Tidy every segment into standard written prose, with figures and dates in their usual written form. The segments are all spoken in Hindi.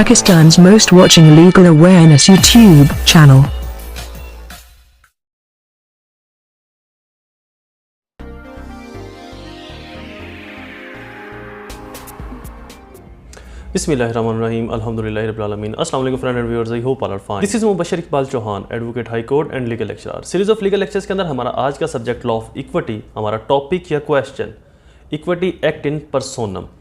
Pakistan's most watching legal awareness YouTube channel. Bismillahirrahmanirrahim. Alhamdulillahi Rabbil Alameen. Assalamu alaikum friends and viewers. I hope all are fine. This is Mubashir Iqbal Chauhan, Advocate High Court and Legal Lecturer. Series of Legal Lectures के अंदर हमारा आज का सब्जेक्ट लॉ ऑफ इक्विटी, हमारा टॉपिक या question equity act in personam.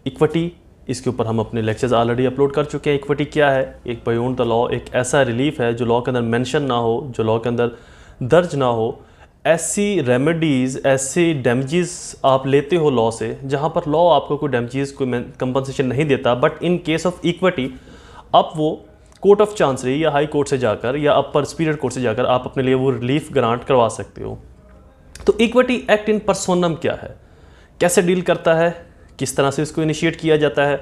Equity, इसके ऊपर हम अपने लेक्चर्स ऑलरेडी अपलोड कर चुके हैं। इक्विटी क्या है? एक बियॉन्ड द लॉ, एक ऐसा रिलीफ है जो लॉ के अंदर मेंशन ना हो, जो लॉ के अंदर दर्ज ना हो। ऐसी रेमेडीज़, ऐसे डैमेजेस आप लेते हो लॉ से जहाँ पर लॉ आपको कोई डैमेजेस, कोई कंपनसेशन नहीं देता, but in case of equity आप वो कोर्ट ऑफ चांसरी या हाई कोर्ट से जाकर या अपर सुपीरियर कोर्ट से जाकर आप अपने लिए वो रिलीफ ग्रांट करवा सकते हो। तो इक्विटी एक्ट इन पर्सोनम क्या है, कैसे डील करता है, किस तरह से इसको इनिशिएट किया जाता है,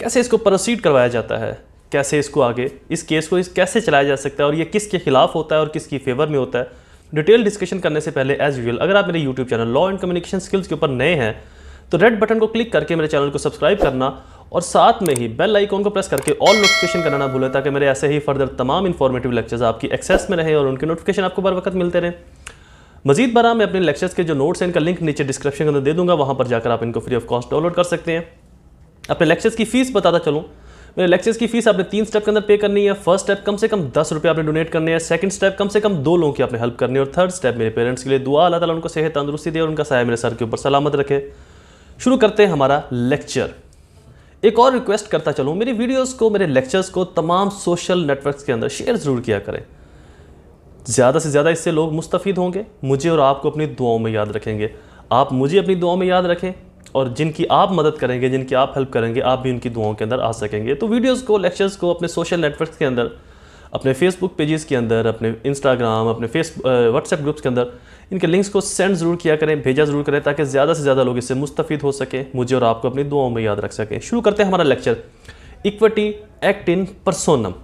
कैसे इसको प्रोसीड करवाया जाता है, कैसे इसको आगे इस केस को कैसे चलाया जा सकता है और ये किसके खिलाफ होता है और किसकी फेवर में होता है। डिटेल डिस्कशन करने से पहले एज यूजुअल अगर आप मेरे YouTube channel law and communication skills के ऊपर नए हैं तो रेड बटन को क्लिक करके मेरे चैनल को सब्सक्राइब करना और साथ में ही बेल आइकॉन को प्रेस करके ऑल नोटिफिकेशन करना ना भूलें, ताकि मेरे ऐसे ही फर्दर तमाम इंफॉर्मेटिव लेक्चर्स आपकी एक्सेस में रहे और उनके नोटिफिकेशन आपको बर वक्त मिलते रहें। मजीद बार मैं अपने लेक्चर्स के जो नोट्स हैं इनका लिंक नीचे डिस्क्रिप्शन के अंदर दे दूंगा, वहाँ पर जाकर आप इनको फ्री ऑफ कॉस्ट डाउनलोड कर सकते हैं। अपने लेक्चर्स की फीस बताता चलूँ। मेरे लेक्चर्स की फीस आपने 3 स्टेप के अंदर पे करनी है। फर्स्ट स्टेप कम से कम 10 रुपये आपने डोनेट करने हैं। सेकंड स्टेप कम से कम 2 लोगों की आपने हेल्प करनी है। और थर्ड स्टेप मेरे पेरेंट्स के लिए दुआ, अल्लाह ताला उनको सेहत तंदुरुस्ती दे और उनका साया मेरे सर के ऊपर सलामत रखे। शुरू करते हैं हमारा लेक्चर। एक और रिक्वेस्ट करता चलूँ, मेरी वीडियोज़ को, मेरे लेक्चर्स को तमाम सोशल नेटवर्क्स के अंदर शेयर ज़रूर किया करें। ज़्यादा से ज़्यादा इससे लोग मुस्तफ़ीद होंगे, मुझे और आपको अपनी दुआओं में याद रखेंगे। आप मुझे अपनी दुआओं में याद रखें और जिनकी आप मदद करेंगे, जिनकी आप हेल्प करेंगे, आप भी उनकी दुआओं के अंदर आ सकेंगे। तो वीडियोस को, लेक्चर्स को अपने सोशल नेटवर्क्स के अंदर, अपने फेसबुक पेजेस के अंदर, अपने इंस्टाग्राम, अपने व्हाट्सएप ग्रुप्स के अंदर इनके लिंक्स को सेंड ज़रूर किया करें, भेजा ज़रूर करें, ताकि ज़्यादा से ज़्यादा लोग इससे मुस्तफ़ीद हो सकें, मुझे और आपको अपनी दुआओं में याद रख सकें। शुरू करते हैं हमारा lecture, equity act in personam.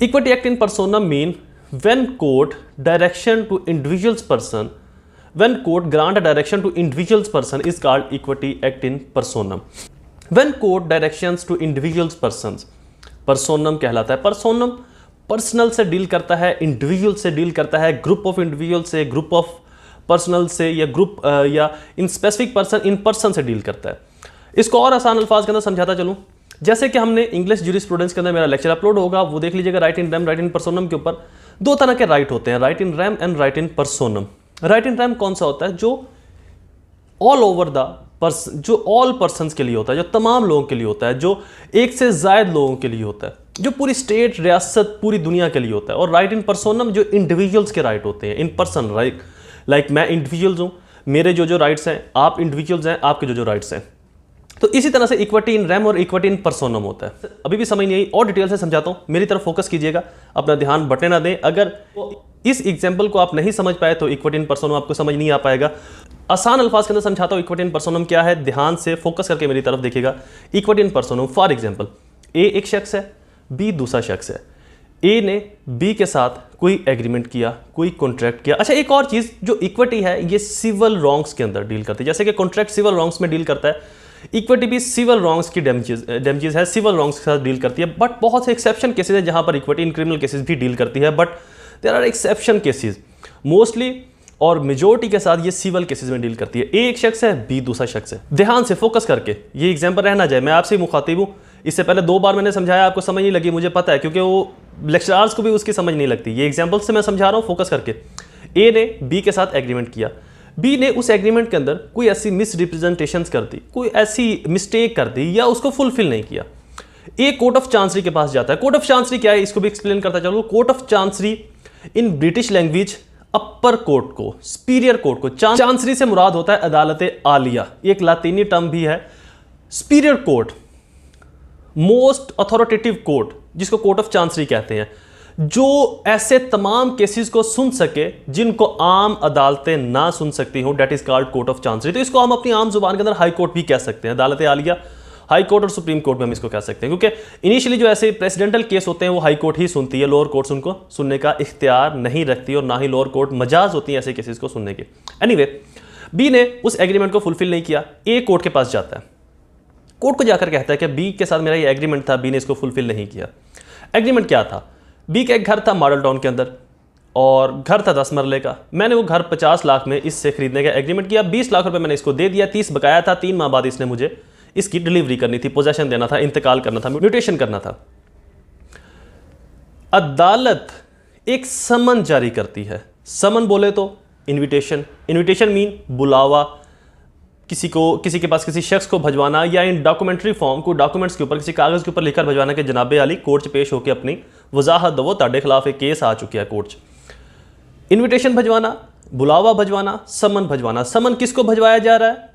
Equity act in personam mean when court direction to individuals person, when court grant a direction to individuals person is called equity act in personam. When court directions to individuals persons, personam कहलाता है। personam पर्सनल से डील करता है, इंडिविजुअल से डील करता है, ग्रुप ऑफ इंडिविजुअल से, ग्रुप ऑफ पर्सनल से, या ग्रुप या in specific person, in person से डील करता है। इसको और आसान अल्फाज के अंदर समझाता चलूँ, जैसे कि हमने इंग्लिश जूरिस्प्रूडेंस के अंदर मेरा लेक्चर अपलोड होगा, वो देख लीजिएगा। Right in rem, right in personam के ऊपर 2 तरह के राइट होते हैं, right in rem and right in personam. Right in rem कौन सा होता है? जो ऑल ओवर द पर्सन, जो ऑल पर्सन्स के लिए होता है, जो तमाम लोगों के लिए होता है, जो एक से ज़ायद लोगों के लिए होता है, जो पूरी स्टेट, रियासत, पूरी दुनिया के लिए होता है। और राइट इन पर्सोनम जो इंडिविजुअल्स के राइट होते हैं, इन पर्सन राइट, लाइक मैं इंडिविजुअल्स हूँ, मेरे जो राइट्स हैं, आप इंडिविजुअल्स हैं, आपके जो राइट्स हैं। तो इसी तरह से इक्विटी इन रेम और इक्विटी इन पर्सोनम होता है। अभी भी समझ नहीं आई, और डिटेल से समझाता हूं, मेरी तरफ फोकस कीजिएगा, अपना ध्यान बटने ना दें। अगर इस एग्जांपल को आप नहीं समझ पाए तो इक्विटी इन पर्सोनम आपको समझ नहीं आ पाएगा। आसान अल्फाज के अंदर समझाता हूं इक्विटी इन पर्सोनम क्या है, ध्यान से फोकस करके मेरी तरफ देखिएगा। इक्विटी इन पर्सोनम, फॉर एग्जाम्पल, ए एक शख्स है, बी दूसरा शख्स है। ए ने बी के साथ कोई एग्रीमेंट किया, कोई कॉन्ट्रैक्ट किया। अच्छा, एक और चीज़ जो इक्विटी है, ये सिविल रॉन्ग्स के अंदर डील करती है। जैसे कि कॉन्ट्रैक्ट सिविल रॉन्ग्स में डील करता है, इक्विटी भी सिविल रॉन्ग्स की डैमेजेस है, सिविल रॉन्ग्स के साथ डील करती है। बट बहुत से एक्सेप्शन केसेस है जहां पर इक्विटी इन क्रिमिनल केसेस भी डील करती है, but there are exception cases. Mostly और मेजोरिटी के साथ ये सिविल केसेस में डील करती है। ए एक शख्स है, बी दूसरा शख्स है। ध्यान से फोकस करके, ये एग्जाम्पल रहना जाए, मैं आपसे मुखातिब हूँ। इससे पहले 2 बार मैंने समझाया, आपको समझ नहीं लगी, मुझे पता है, क्योंकि वो लेक्चरर्स को भी उसकी समझ नहीं लगती। ये एग्जाम्पल से मैं समझा रहा हूँ, फोकस करके। ए ने बी के साथ एग्रीमेंट किया, बी ने उस एग्रीमेंट के अंदर कोई ऐसी मिस रिप्रेजेंटेशंस कर दी, कोई ऐसी मिस्टेक कर दी या उसको फुलफिल नहीं किया। ए कोर्ट ऑफ चांसरी के पास जाता है। कोर्ट ऑफ चांसरी क्या है, इसको भी एक्सप्लेन करता चलो। Court of chancery in British language upper court को, सुपीरियर कोर्ट को, चांसरी से मुराद होता है अदालत आलिया, एक लातीनी टर्म भी है। Superior court, most authoritative court, जिसको कोर्ट ऑफ चांसरी कहते हैं, जो ऐसे तमाम केसेस को सुन सके जिनको आम अदालतें ना सुन सकती हों, that is called court of chancery. तो इसको हम अपनी आम जुबान के अंदर हाई कोर्ट भी कह सकते हैं। अदालत आलिया, हाई कोर्ट और सुप्रीम कोर्ट में हम इसको कह सकते हैं, क्योंकि इनिशियली जो ऐसे प्रेसिडेंटल केस होते हैं वो हाई कोर्ट ही सुनती है, लोअर कोर्ट्स उनको सुनने का इख्तियार नहीं रखती और ना ही लोअर कोर्ट मजाज होती है ऐसे केसेस को सुनने के। एनीवे, बी ने उस एग्रीमेंट को फुलफिल नहीं किया, ए कोर्ट के पास जाता है। कोर्ट को जाकर कहता है कि बी के साथ मेरा ये एग्रीमेंट था, बी ने इसको फुलफिल नहीं किया। एग्रीमेंट क्या था? बी का एक घर था मॉडल टाउन के अंदर और घर था 10 मरले का। मैंने वो घर 50 लाख में इससे खरीदने का एग्रीमेंट किया, 20 लाख रुपए मैंने इसको दे दिया, 30 बकाया था। 3 माह बाद इसने मुझे इसकी डिलीवरी करनी थी, पोजेशन देना था, इंतकाल करना था, म्यूटेशन करना था। अदालत एक समन जारी करती है। समन बोले तो इन्विटेशन, इन्विटेशन मीन बुलावा, किसी के पास किसी शख्स को भजवाना या इन डॉक्यूमेंट्री फॉर्म को डॉक्यूमेंट्स के ऊपर किसी कागज़ के ऊपर लिखकर भजवाना के जनाबे आली कोर्ट पेश होकर अपनी वजाहत दो, ताड़े खिलाफ एक केस आ चुकी है कोर्ट। इन्विटेशन भजवाना, बुलावा भजवाना, समन भजवाना। समन किसको भजवाया जा रहा है?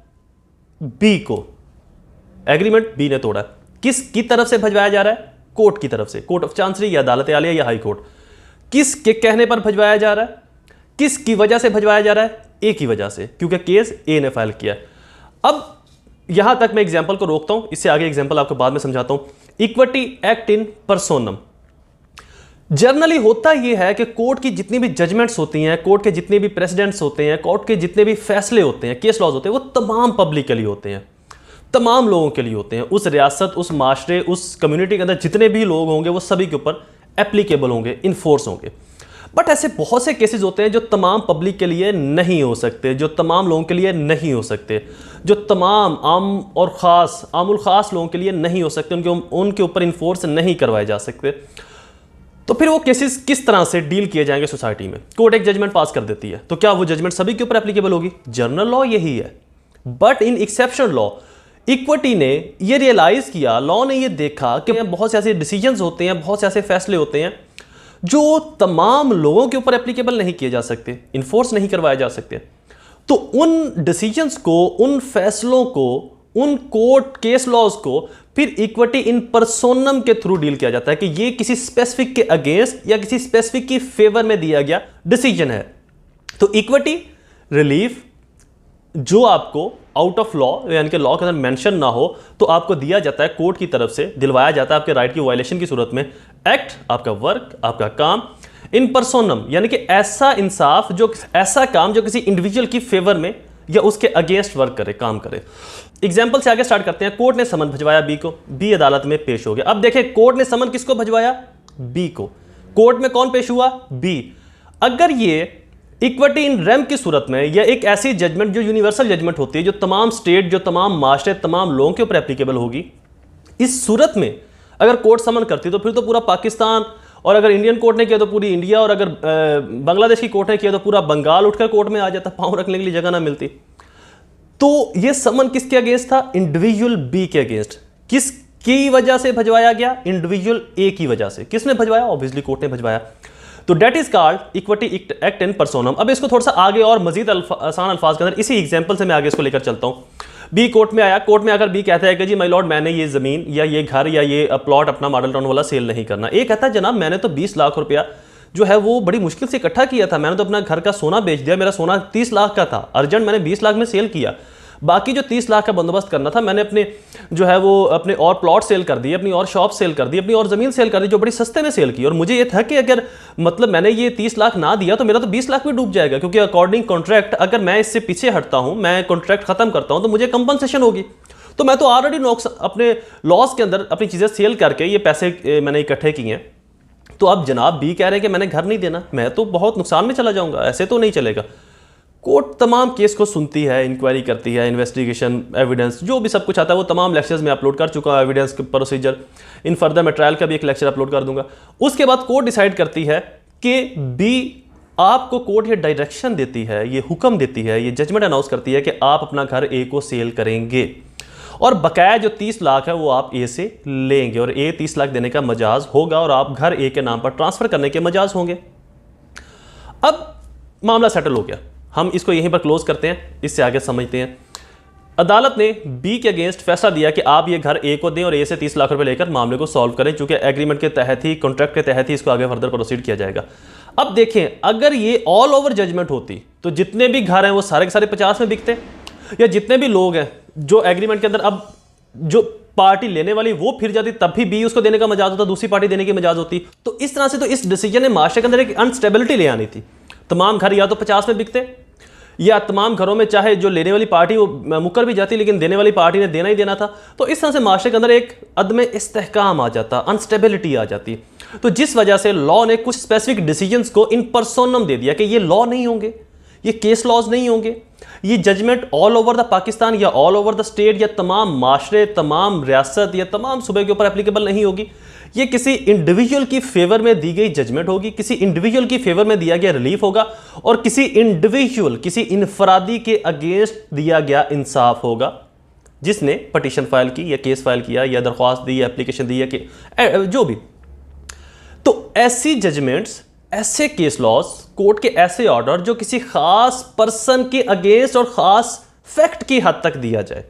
बी को। एग्रीमेंट बी ने तोड़ा। किसकी तरफ से भजवाया जा रहा है? कोर्ट की तरफ से, कोर्ट ऑफ चांसरी या अदालत आलिया या हाई कोर्ट। किसके कहने पर भजवाया जा रहा है? किसकी वजह से भजवाया जा रहा है? ए की वजह से, क्योंकि केस ए ने फाइल किया। अब यहां तक मैं एग्जांपल को रोकता हूं, इससे आगे एग्जांपल आपको बाद में समझाता हूं। Equity act in personam. Generally होता यह है कि कोर्ट की जितनी भी जजमेंट्स होती हैं, कोर्ट के जितने भी प्रेसिडेंट्स होते हैं, कोर्ट के जितने भी फैसले होते हैं, केस लॉज होते हैं, वो तमाम पब्लिक के लिए होते हैं, तमाम लोगों के लिए होते हैं। उस रियासत, उस माशरे, उस कम्युनिटी के अंदर जितने भी लोग होंगे वो सभी के ऊपर एप्लीकेबल होंगे, इन्फोर्स होंगे। बट ऐसे बहुत से केसेस होते हैं जो तमाम पब्लिक के लिए नहीं हो सकते, जो तमाम लोगों के लिए नहीं हो सकते, जो तमाम आम और ख़ास, आमुल ख़ास लोगों के लिए नहीं हो सकते, उनके ऊपर इन्फोर्स नहीं करवाए जा सकते। तो फिर वो केसेस किस तरह से डील किए जाएंगे सोसाइटी में? कोर्ट एक जजमेंट पास कर देती है, तो क्या वो जजमेंट सभी के ऊपर एप्लीकेबल होगी? जनरल लॉ यही है। But in exceptional law equity ने ये रियलाइज किया, लॉ ने ये देखा कि बहुत से ऐसे डिसीजंस होते हैं, बहुत से ऐसे फैसले होते हैं जो तमाम लोगों के ऊपर एप्लीकेबल नहीं किए जा सकते, इन्फोर्स नहीं करवाए जा सकते। तो उन डिसीजंस को, उन फैसलों को, उन कोर्ट केस लॉज को फिर इक्विटी इन पर्सोनम के थ्रू डील किया जाता है कि ये किसी स्पेसिफिक के अगेंस्ट या किसी स्पेसिफिक की फेवर में दिया गया डिसीजन है। तो इक्विटी रिलीफ जो आपको आउट ऑफ लॉ यानी कि लॉ के अंदर मेंशन ना हो तो आपको दिया जाता है, कोर्ट की तरफ से दिलवाया जाता है आपके राइट की वायलेशन की सूरत में। एक्ट आपका वर्क, आपका काम इन पर्सोनम यानी कि ऐसा इंसाफ, जो ऐसा काम जो किसी इंडिविजुअल की फेवर में या उसके अगेंस्ट वर्क करे, काम करे। एग्जाम्पल से आगे स्टार्ट करते हैं। कोर्ट ने समन भिजवाया बी को, बी अदालत में पेश हो गया। अब देखें, कोर्ट ने समन किसको भिजवाया? बी को। कोर्ट में कौन पेश हुआ? बी। अगर ये इक्विटी इन रेम की सूरत में या एक ऐसी जजमेंट जो यूनिवर्सल जजमेंट होती है, जो तमाम स्टेट, जो तमाम माशरे, तमाम लोगों के ऊपर एप्लीकेबल होगी, इस सूरत में अगर कोर्ट समन करती तो फिर तो पूरा पाकिस्तान, और अगर इंडियन कोर्ट ने किया तो पूरी इंडिया, और अगर बांग्लादेश की कोर्ट ने किया तो पूरा बंगाल उठकर कोर्ट में आ जाता, पांव रखने के लिए जगह ना मिलती। तो यह समन किसके अगेंस्ट था? इंडिविजुअल बी के अगेंस्ट। किसकी वजह से भिजवाया गया? इंडिविजुअल ए की वजह से। किसने भिजवाया? ऑब्वियसली कोर्ट ने भिजवाया। तो that is called equity act in personam. अब इसको थोड़ा सा आगे और मजीद आसान अल्फाज के अंदर इसी एग्जांपल से मैं आगे इसको लेकर चलता हूं। बी कोर्ट में आया, कोर्ट में आकर बी कहता है कि जी माय लॉर्ड, मैंने ये जमीन या ये घर या ये प्लॉट अपना मॉडल टाउन वाला सेल नहीं करना। ए कहता है जनाब मैंने तो 20 लाख रुपया जो है वो बड़ी मुश्किल से इकट्ठा किया था, मैंने तो अपना घर का सोना बेच दिया, मेरा सोना 30 लाख का था, अर्जेंट मैंने 20 लाख में सेल किया, बाकी जो 30 लाख का बंदोबस्त करना था मैंने अपने जो है वो अपने और प्लॉट सेल कर दिए, अपनी और शॉप सेल कर दी, अपनी और ज़मीन सेल कर दी जो बड़ी सस्ते में सेल की। और मुझे ये था कि अगर मतलब मैंने ये 30 लाख ना दिया तो मेरा तो 20 लाख भी डूब जाएगा, क्योंकि अकॉर्डिंग कॉन्ट्रैक्ट अगर मैं इससे पीछे हटता हूँ, मैं कॉन्ट्रैक्ट खत्म करता हूँ तो मुझे कंपनसेशन होगी। तो मैं तो ऑलरेडी अपने लॉस के अंदर अपनी चीज़ें सेल करके ये पैसे मैंने इकट्ठे किए हैं। तो अब जनाब बी कह रहे हैं कि मैंने घर नहीं देना, मैं तो बहुत नुकसान में चला जाऊँगा, ऐसे तो नहीं चलेगा। कोर्ट तमाम केस को सुनती है, इंक्वायरी करती है, इन्वेस्टिगेशन, एविडेंस, जो भी सब कुछ आता है वो तमाम लेक्चर्स में अपलोड कर चुका हूँ। एविडेंस प्रोसीजर, इन फर्दर मैं ट्रायल का भी एक लेक्चर अपलोड कर दूंगा। उसके बाद कोर्ट डिसाइड करती है कि बी, आपको कोर्ट ये डायरेक्शन देती है, ये हुक्म देती है, ये जजमेंट अनाउंस करती है कि आप अपना घर ए को सेल करेंगे और बकाया जो 30 लाख है वो आप ए से लेंगे, और ए 30 लाख देने का मजाज होगा और आप घर ए के नाम पर ट्रांसफर करने के मजाज होंगे। अब मामला सेटल हो गया, हम इसको यहीं पर क्लोज करते हैं, इससे आगे समझते हैं। अदालत ने बी के अगेंस्ट फैसला दिया कि आप ये घर ए को दें और ए से 30 लाख रुपए लेकर मामले को सॉल्व करें, चूंकि एग्रीमेंट के तहत ही, कॉन्ट्रैक्ट के तहत ही इसको आगे फर्दर प्रोसीड किया जाएगा। अब देखें, अगर ये ऑल ओवर जजमेंट होती तो जितने भी घर हैं वो सारे के सारे 50 में बिकते, या जितने भी लोग हैं जो एग्रीमेंट के अंदर, अब जो पार्टी लेने वाली वो फिर जाती तब भी बी उसको देने का मजाज होता, दूसरी पार्टी देने की मजाज होती। तो इस तरह से तो इस डिसीजन ने माशरे के अंदर एक अनस्टेबिलिटी ले आनी थी। तमाम घर या तो 50 में बिकते या तमाम घरों में चाहे जो लेने वाली पार्टी वो मुकर भी जाती लेकिन देने वाली पार्टी ने देना ही देना था। तो इस तरह से माशरे के अंदर एक अदम इस्तेहकाम आ जाता, अनस्टेबिलिटी आ जाती। तो जिस वजह से लॉ ने कुछ स्पेसिफिक डिसीजंस को इन पर्सोनम दे दिया कि ये लॉ नहीं होंगे, ये केस लॉज नहीं होंगे, ये judgment all over the Pakistan या ऑल ओवर द स्टेट या तमाम माशरे, तमाम रियासत या तमाम सूबे के ऊपर एप्लीकेबल नहीं होगी। ये किसी इंडिविजुअल की फेवर में दी गई जजमेंट होगी, किसी इंडिविजुअल की फेवर में दिया गया रिलीफ होगा और किसी इंडिविजुअल, किसी इनफरादी के अगेंस्ट दिया गया इंसाफ होगा जिसने पटिशन फाइल की या केस फाइल किया या दरख्वास्त दी या एप्लीकेशन दी या कि जो भी। तो ऐसी जजमेंट्स, ऐसे केस लॉज, कोर्ट के ऐसे ऑर्डर जो किसी खास पर्सन के अगेंस्ट और खास फैक्ट की हद तक दिया जाए,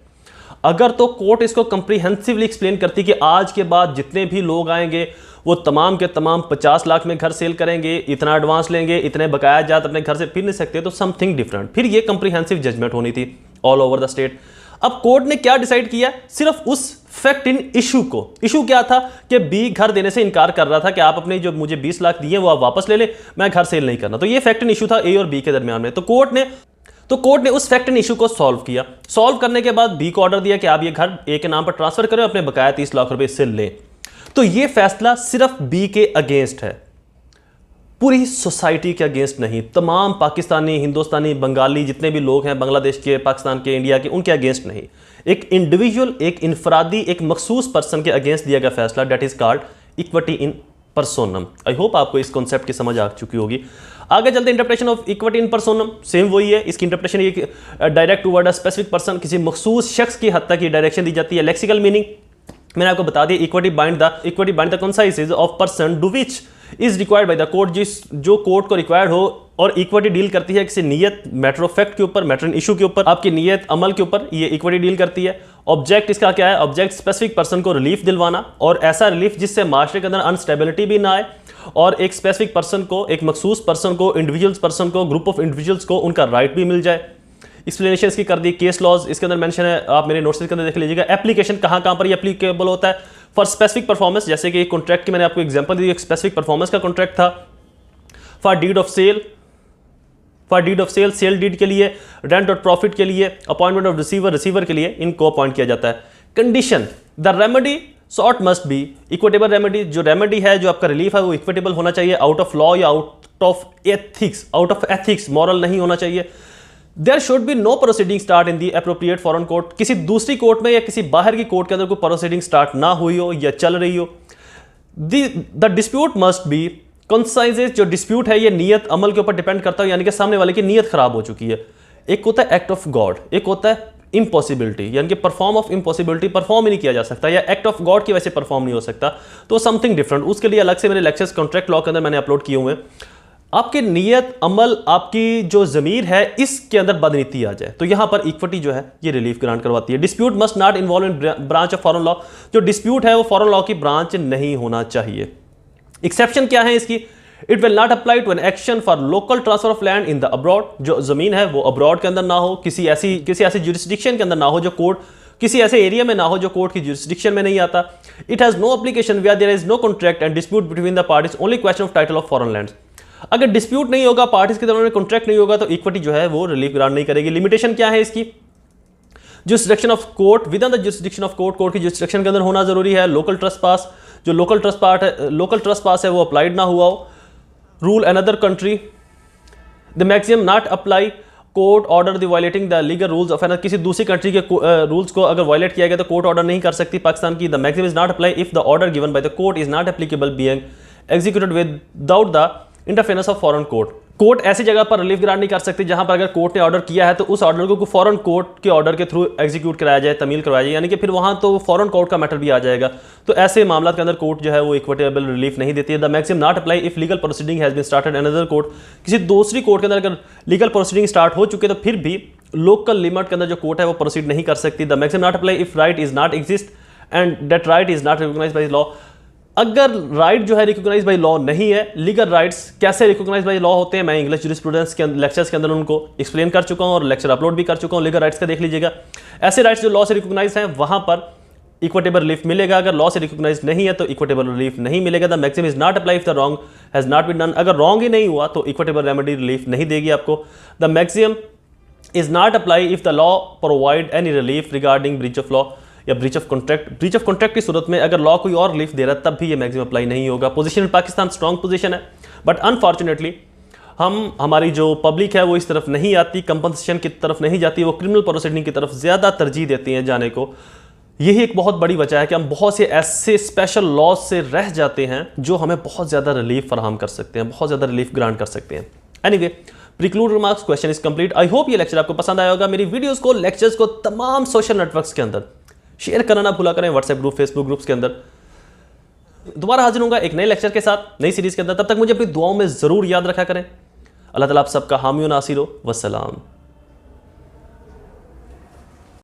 अगर तो कोर्ट इसको कंप्रीहेंसिवली एक्सप्लेन करती कि आज के बाद जितने भी लोग आएंगे वो तमाम के तमाम 50 लाख में घर सेल करेंगे, इतना एडवांस लेंगे, इतने बकाया जात अपने घर से फिर नहीं सकते, तो समथिंग डिफरेंट। फिर ये कंप्रीहेंसिव जजमेंट होनी थी ऑल ओवर द स्टेट। अब कोर्ट ने क्या डिसाइड किया, सिर्फ उस फैक्ट इन इशू को, इशू क्या था कि बी घर देने से इनकार कर रहा था कि आप अपने जो मुझे 20 लाख दिए वो आप वापस ले लें, मैं घर सेल नहीं करना। तो ये फैक्ट इन इशू था ए और बी के दरमियान में। तो कोर्ट ने उस फैक्ट इन इशू को सॉल्व किया। सॉल्व करने के बाद बी को ऑर्डर दिया कि आप ये घर ए के नाम पर ट्रांसफर करें, अपने बकाया 30 लाख रुपए इससे लें। तो ये फैसला सिर्फ बी के अगेंस्ट है, पूरी सोसाइटी के अगेंस्ट नहीं। तमाम पाकिस्तानी, हिंदुस्तानी, बंगाली जितने भी लोग हैं, बांग्लादेश के, पाकिस्तान के, इंडिया के, उनके अगेंस्ट नहीं। एक इंडिविजुअल, एक इनफरादी, एक मखसूस पर्सन के अगेंस्ट दिया गया फैसला, that is called equity in personam. I hope आपको इस कॉन्सेप्ट की समझ आ चुकी होगी। आगे चलते interpretation of equity in personam, same वही है। इसकी इंटरप्रिटेशन ये direct toward a specific person, किसी मखसूस शख्स की हद तक ये डायरेक्शन दी जाती है। लेक्सिकल मीनिंग मैंने आपको बता दिया, equity bind the consciences of person do which is required by the court, जो कोर्ट को रिक्वायर्ड हो। और इक्विटी डील करती है किसी नियत, मैटर ऑफ फैक्ट के ऊपर, मैटर इन इशू के ऊपर, आपकी नियत अमल के ऊपर ये इक्विटी डील करती है। ऑब्जेक्ट इसका क्या है, ऑब्जेक्ट स्पेसिफिक पर्सन को रिलीफ दिलवाना, और ऐसा रिलीफ जिससे माशरे के अंदर अनस्टेबिलिटी भी ना आए और एक स्पेसिफिक पर्सन को, एक मखसूस पर्सन को, इंडिविजुअल्स पर्सन को, ग्रुप ऑफ इंडिविजुअल्स को उनका राइट भी मिल जाए। एक्सप्लेनेशन इसकी कर दी। केस लॉज इसके अंदर मेंशन है, आप मेरे नोट्स के अंदर देख लीजिएगा। एप्लीकेशन कहां पर ये एप्लीकेबल होता है, फॉर स्पेसिफिक परफॉर्मेंस, जैसे कि कॉन्ट्रैक्ट की मैंने आपको एग्जांपल दी, एक स्पेसिफिक परफॉर्मेंस का कॉन्ट्रैक्ट था। For deed of sale, sale deed के लिए, रेंट और प्रॉफिट के लिए, अपॉइंटमेंट ऑफ रिसीवर के लिए इनको अपॉइंट किया जाता है। Condition, the remedy sought must be equitable remedy, जो रेमेडी है, जो आपका रिलीफ है, वो इक्विटेबल होना चाहिए, आउट ऑफ लॉ या आउट ऑफ एथिक्स, मॉरल नहीं होना चाहिए। There should be no proceeding start in the appropriate foreign court, किसी दूसरी कोर्ट में या किसी बाहर की कोर्ट के अंदर कोई प्रोसीडिंग स्टार्ट ना हुई हो या चल रही हो। द डिस्प्यूट मस्ट बी कंसाइजेस, जो डिस्प्यूट है ये नियत अमल के ऊपर डिपेंड करता है, यानी कि सामने वाले की नियत खराब हो चुकी है। एक होता है एक्ट ऑफ गॉड, एक होता है इम्पॉसिबिलिटी, यानी कि परफॉर्म ऑफ इम्पॉसिबिलिटी, परफॉर्म ही नहीं किया जा सकता, या एक्ट ऑफ गॉड की वजह से परफॉर्म नहीं हो सकता, तो समथिंग डिफरेंट। उसके लिए अलग से मेरे लेक्चर्स कॉन्ट्रैक्ट लॉ के अंदर मैंने अपलोड किए हुए हैं। आपकी नियत अमल, आपकी जो ज़मीर है, इसके अंदर बदनीति आ जाए तो यहां पर इक्विटी जो है ये रिलीफ ग्रांट करवाती है। Dispute must not involve in branch of foreign law, जो डिस्प्यूट है वो फॉरेन लॉ की ब्रांच नहीं होना चाहिए। एक्सेप्शन क्या है इसकी, it will not apply to an action for local transfer of land in the abroad, जो जमीन है वो अब्रॉड के अंदर ना हो, किसी ऐसी ज्यूरिसडिक्शन के अंदर ना हो, जो कोर्ट किसी ऐसे एरिया में ना हो जो कोर्ट की ज्यूरिसडिक्शन में नहीं आता। It has no application where there is no contract and dispute between the parties, only question of title of foreign lands. अगर डिस्प्यूट नहीं होगा, पार्टीज के दरमियान कॉन्ट्रैक्ट नहीं होगा, तो इक्विटी जो है वो रिलीफ ग्रांट नहीं करेगी। लिमिटेशन क्या है इसकी, jurisdiction of court, with in the jurisdiction of court की जुरिसडिक्शन के अंदर होना जरूरी है। लोकल ट्रस्ट पास, जो लोकल ट्रस्ट पास है वो अप्लाइड ना हुआ हो। Rule another country, the maximum not apply court order the violating the legal rules of another, किसी दूसरी कंट्री के रूल्स को अगर वायलेट किया गया तो कोर्ट ऑर्डर नहीं कर सकती पाकिस्तान की। The maximum is not apply if the order given by the court is not applicable being executed without the interference of foreign court. Court ऐसी जगह पर रिलीफ ग्रांट नहीं कर सकती जहां पर अगर कोर्ट ने ऑर्डर किया है तो उस ऑर्डर को फॉरेन कोर्ट के ऑर्डर के थ्रू एग्जीक्यूट कराया जाए, तमील करवाया जाए, यानी कि फिर वहां तो फॉरेन कोर्ट का मैटर भी आ जाएगा। तो ऐसे मामला के अंदर कोर्ट जो है वो इक्विटेबल रिलीफ नहीं देती है। The maximum not apply if legal proceeding has been started another court, किसी दूसरी कोर्ट के अंदर अगर लीगल प्रोसीडिंग स्टार्ट हो चुके तो फिर भी लोकल लिमिट के अंदर जो कोर्ट है वो प्रोसीड नहीं कर सकती। The maximum not apply if right is not exist and that right is not recognised by law, अगर राइट जो है रिकॉग्नाइज बाय लॉ नहीं है। लीगल राइट्स कैसे रिकॉग्नाइज बाय लॉ होते हैं, मैं इंग्लिश जूरिस्प्रूडेंस के लेक्चर्स के अंदर उनको एक्सप्लेन कर चुका हूं और लेक्चर अपलोड भी कर चुका हूं। लीगल राइट्स का देख लीजिएगा। ऐसे राइट्स जो लॉ से रिकॉग्नाइज हैं वहां पर इक्विटेबल रिलीफ मिलेगा, अगर लॉ से रिकॉग्नाइज नहीं है तो इक्विटेबल रिलीफ नहीं मिलेगा। The maximum is not apply if the wrong has not been done, अगर रॉन्ग ही नहीं हुआ तो इक्विटेबल रेमेडी रिलीफ नहीं देगी आपको। The maximum is not apply if the law provide any relief regarding breach of law या breach of contract. Breach of contract की सूरत में अगर लॉ कोई और रिलीफ दे रहा है तब भी ये मैक्सिमम अप्लाई नहीं होगा। Position in Pakistan strong position है, बट अनफॉर्चुनेटली हमारी जो पब्लिक है वो इस तरफ नहीं आती, कंपनसेशन की तरफ नहीं जाती, वो क्रिमिनल प्रोसीडिंग की तरफ ज़्यादा तरजीह देती हैं जाने को। यही एक बहुत बड़ी वजह है कि हम बहुत से ऐसे स्पेशल लॉज से रह जाते हैं जो हमें बहुत ज़्यादा रिलीफ फराहम कर सकते हैं, बहुत ज़्यादा रिलीफ ग्रांट कर सकते हैं। Anyway, प्रीक्लूड remarks, question is complete. I hope ये लेक्चर आपको पसंद आया होगा। मेरी वीडियोस को, लेक्चर्स को तमाम सोशल नेटवर्क्स के अंदर शेयर करना ना भूला करें, व्हाट्सएप ग्रुप, फेसबुक ग्रुप्स के अंदर। दोबारा हाजिर होऊंगा एक नए लेक्चर के साथ, नई सीरीज के अंदर। तब तक मुझे अपनी दुआओं में ज़रूर याद रखा करें। अल्लाह ताला आप सबका हामी व नासिर हो। वस्सलाम।